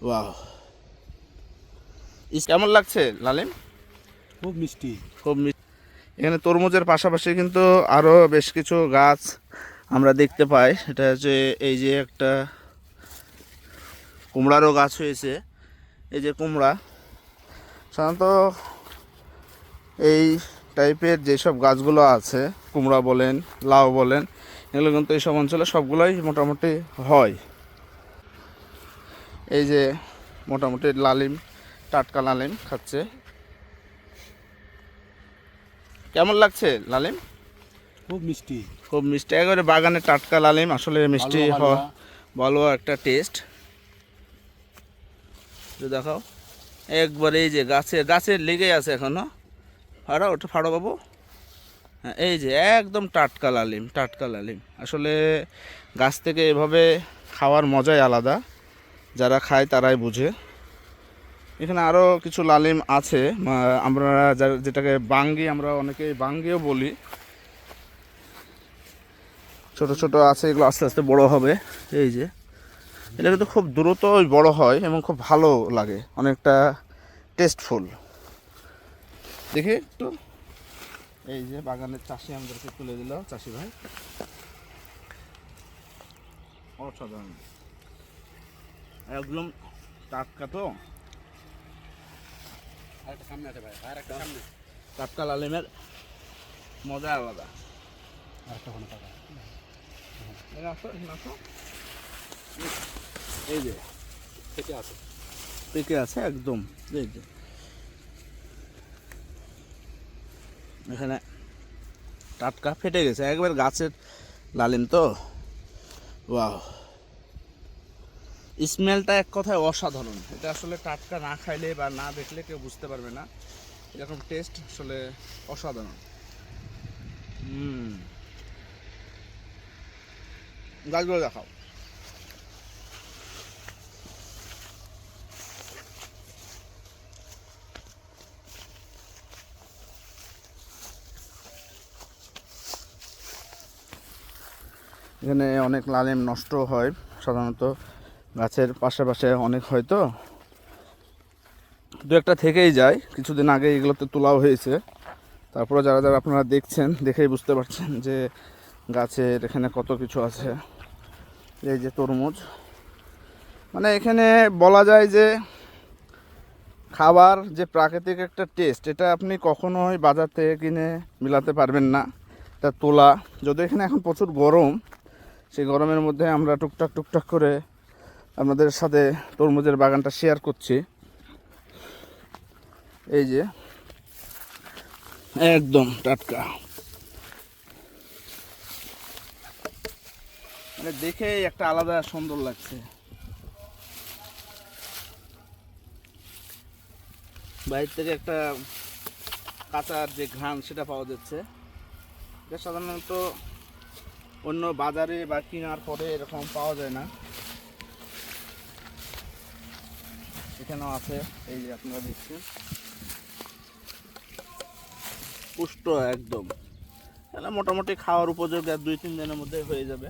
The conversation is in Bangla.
ওয়াও, কেমন লাগছে লালিম? খুব মিষ্টি। খুব মিষ্টি। এখানে তরমুজের পাশাপাশি কিন্তু আরও বেশ কিছু গাছ আমরা দেখতে পাই। এটা হচ্ছে এই যে একটা কুমড়ারও গাছ হয়েছে। এই যে কুমড়া, সাধারণত এই টাইপের যেসব গাছগুলো আছে, কুমড়া বলেন, লাউ বলেন, এগুলো কিন্তু এইসব অঞ্চলে সবগুলোই মোটামুটি হয়। এই যে মোটামুটি লালিম, টাটকা লালিম খাচ্ছে। কেমন লাগছে লালিম? খুব মিষ্টি। খুব মিষ্টি, একেবারে বাগানে টাটকা লালিম। আসলে মিষ্টি হয়, ভালো একটা টেস্ট। দেখাও একবার, এই যে গাছের লেগে আছে এখনো। ফাড়ো, ওটা ফাড়ো বাবু। হ্যাঁ, এই যে একদম টাটকা লালিম, টাটকা লালিম। আসলে গাছ থেকে এভাবে খাওয়ার মজাই আলাদা, যারা খায় তারাই বুঝে। এখানে আরও কিছু লালিম আছে, আমরা যেটাকে বাঙ্গি, আমরা অনেকেই বাঙ্গিও বলি। ছোট ছোট আছে, এগুলো আস্তে আস্তে বড় হবে। এই যে এটা কিন্তু খুব দ্রুতই বড় হয় এবং খুব ভালো লাগে, অনেকটা টেস্টফুল। দেখি একটু। এই যে বাগানের চাষি আমাদেরকে তুলে দিল, চাষি ভাই। অসাধারণ, একদম টাটকা। তো আরেকটা সামনে আছে ভাই, আরেকটা সামনে। টাটকা লালিমের মজা আলাদা। আরেকটা ওখানে পাকা। এই যে থেকে আছে। পেকে আছে একদম। এই যে এখানে টাটকা ফেটে গেছে, একবার গাছের লালিম তো। ওয়াও, স্মেলটা এক কথায় অসাধারণ। এটা আসলে টাটকা না খাইলে বা না দেখলে কেউ বুঝতে পারবে না, এরকম টেস্ট আসলে অসাধারণ। গাছগুলো দেখাও। এখানে অনেক লালিম নষ্ট হয় সাধারণত, গাছের পাশে অনেক হয় তো, দু একটা থেকেই যায়। কিছুদিন আগে এগুলোতে তোলাও হয়েছে। তারপরে যারা যারা আপনারা দেখছেন, দেখেই বুঝতে পারছেন যে গাছের এখানে কত কিছু আছে। এই যে তরমুজ, মানে এখানে বলা যায় যে খাবার যে প্রাকৃতিক একটা টেস্ট, এটা আপনি কখনোই বাজার থেকে কিনে মিলাতে পারবেন না। তা তোলা, যদি এখানে এখন প্রচুর গরম, সেই গরমের মধ্যে আমরা টুকটাক করে আপনাদের সাথে তরমুজের বাগানটা শেয়ার করছি। এই যে একদম টাটকা, মানে দেখেই একটা আলাদা সুন্দর লাগছে। বাইরে থেকে একটা কাঁচার যে ঘ্রাণ, সেটা পাওয়া যাচ্ছে। এটা সাধারণত অন্য বাজারে বা কেনার পরে এরকম পাওয়া যায় না। এখানেও আছে, এই যে আপনারা দেখছেন, পুষ্ট একদম। মোটামুটি খাওয়ার উপযোগী, আর 2-3 দিনের মধ্যে হয়ে যাবে।